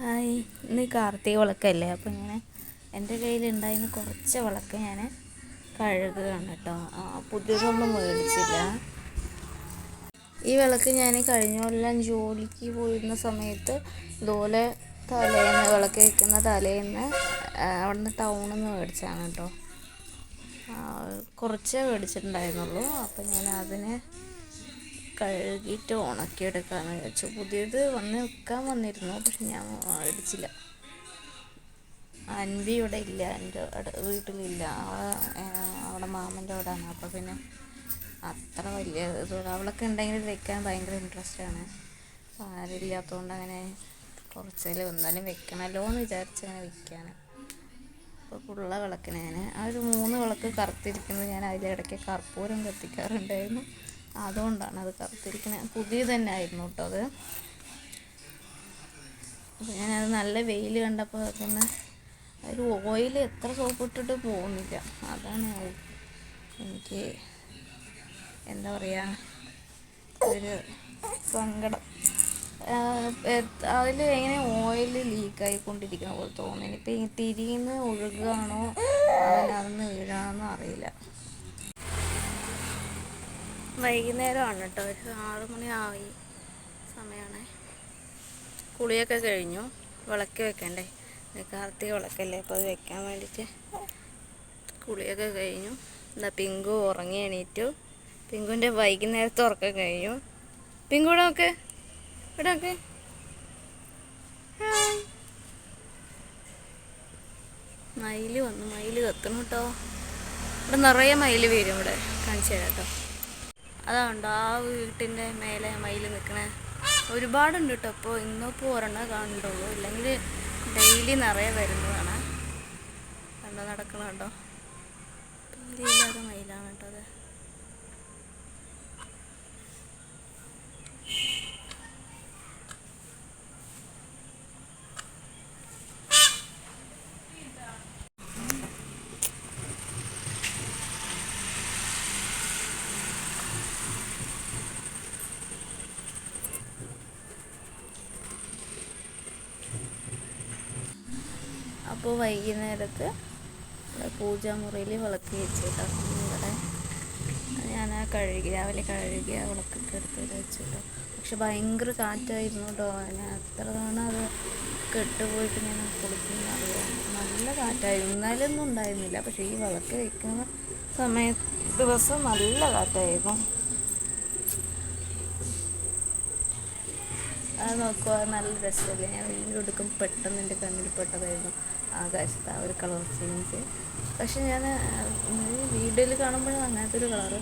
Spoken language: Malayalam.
ഹായ്, ഇന്ന് കാർത്തിക വിളക്കല്ലേ. അപ്പോൾ ഞാൻ എൻ്റെ കയ്യിലുണ്ടായിരുന്ന കുറച്ച് വിളക്ക് ഞാൻ കഴുകുകയാണ് കേട്ടോ. പുതിയതൊന്നും മേടിച്ചില്ല. ഈ വിളക്ക് ഞാൻ കഴിഞ്ഞ കൊല്ലം ജോലിക്ക് പോയിരുന്ന സമയത്ത് ഇതുപോലെ തലേന്ന് വിളക്ക് വയ്ക്കുന്ന തലേന്ന് അവിടുന്ന് ടൗണിൽ നിന്ന് മേടിച്ചാണ് കേട്ടോ. കുറച്ചേ മേടിച്ചിട്ടുണ്ടായിരുന്നുള്ളൂ. അപ്പോൾ ഞാൻ അതിനെ കഴുകിയിട്ട് ഉണക്കിയെടുക്കാമെന്ന് വിചാരിച്ചു. പുതിയത് വിൽക്കാൻ വന്നിരുന്നു, പക്ഷെ ഞാൻ മേടിച്ചില്ല. അൻവി ഇവിടെ ഇല്ല, എൻ്റെ വീട്ടിലില്ല. അവിടെ മാമൻ്റെ അവിടെയാണ്. അപ്പോൾ പിന്നെ അത്ര വലിയ അവളൊക്കെ ഉണ്ടെങ്കിൽ വെക്കാൻ ഭയങ്കര ഇൻട്രസ്റ്റാണ്. ആരില്ലാത്തതുകൊണ്ട് അങ്ങനെ കുറച്ചതിൽ വന്നാലും വെക്കണമല്ലോ എന്ന് വിചാരിച്ച് അങ്ങനെ വയ്ക്കുകയാണ്. അപ്പോൾ ഫുള്ള വിളക്കിന് ഞാൻ ഒരു 3 വിളക്ക് കറുത്തിരിക്കുന്നത്. ഞാൻ അതിലിടയ്ക്ക് കർപ്പൂരം കത്തിക്കാറുണ്ടായിരുന്നു, അതുകൊണ്ടാണ് അത് കറുത്തിരിക്കുന്നത്. പുതിയത് തന്നെ ആയിരുന്നു കേട്ടോ അത്. അപ്പോൾ ഞാനത് നല്ല വെയിൽ കണ്ടപ്പോൾ പിന്നെ ഒരു ഓയിൽ എത്ര സോപ്പ് ഇട്ടിട്ട് പോകുന്നില്ല. അതാണ് എനിക്ക് എന്താ പറയുക, ഒരു സങ്കടം. അതിൽ എങ്ങനെ ഓയിൽ ലീക്കായിക്കൊണ്ടിരിക്കുന്ന പോലെ തോന്നുന്നു. ഇനിയിപ്പോൾ ഈ തിരിന്ന് ഒഴുകുകയാണോ അതിനകന്ന് വീഴാണെന്നോ അറിയില്ല. വൈകുന്നേരമാണ് കേട്ടോ, ഒരു 6 മണി ആയി സമയമാണ്. കുളിയൊക്കെ കഴിഞ്ഞു. വിളക്ക് വെക്കണ്ടേ, കാർത്തിക വിളക്കല്ലേ, അപ്പോൾ അത് വെക്കാൻ വേണ്ടിയിട്ട് കുളിയൊക്കെ കഴിഞ്ഞു. എന്താ പിങ്കു ഉറങ്ങി എണീറ്റു. പിങ്കുവിൻ്റെ വൈകുന്നേരത്തെ ഉറക്കം കഴിഞ്ഞു. പിങ്കു ഇവിടെ നോക്ക്, ഇവിടെ നോക്ക്. മയിൽ വന്നു, മയിൽ കത്തണം കേട്ടോ. ഇവിടെ നിറയെ മയിൽ വരും. ഇവിടെ കാണിച്ചു തരാം കേട്ടോ. അതുകൊണ്ട് ആ വീട്ടിൻ്റെ മേലെ മയിൽ നിൽക്കണേ ഒരുപാടുണ്ട് കേട്ടോ. അപ്പോൾ ഇന്നിപ്പോൾ ഒരെണ്ണം കാണുന്നുള്ളൂ, ഇല്ലെങ്കിൽ ഡെയിലി നിറയെ വരുന്നതാണ്. കണ്ടോ, നടക്കണം കേട്ടോ. പീലിയില്ലാത്ത മയിലാണ് കേട്ടോ അത്. അപ്പോൾ വൈകുന്നേരത്ത് പൂജാമുറിയിൽ വിളക്ക് വെച്ച് കേട്ടോ. ഇവിടെ ഞാൻ രാവിലെ കഴുകിയ വിളക്കൊക്കെ എടുത്ത് വെച്ചു കേട്ടോ. പക്ഷെ ഭയങ്കര കാറ്റായിരുന്നു കേട്ടോ. ഞാൻ എത്ര തവണ അത് കെട്ടുപോയിട്ട് ഞാൻ കുളിക്കുന്ന അറിയാം. നല്ല കാറ്റായിരുന്നു. ഇന്നലെയൊന്നും ഉണ്ടായിരുന്നില്ല, പക്ഷേ ഈ വിളക്ക് വയ്ക്കുന്ന ദിവസം നല്ല കാറ്റായിരുന്നു. അത് നോക്കുക, നല്ല രസമല്ലേ. ഞാൻ വീഡിയോ എടുക്കുമ്പോൾ പെട്ടെന്ന് എൻ്റെ കണ്ണിൽ പെട്ടതായിരുന്നു ആകാശത്ത് ആ ഒരു കളർ ചേഞ്ച്. പക്ഷെ ഞാൻ വീഡിയോയിൽ കാണുമ്പോഴും അങ്ങനത്തെ ഒരു കളറ്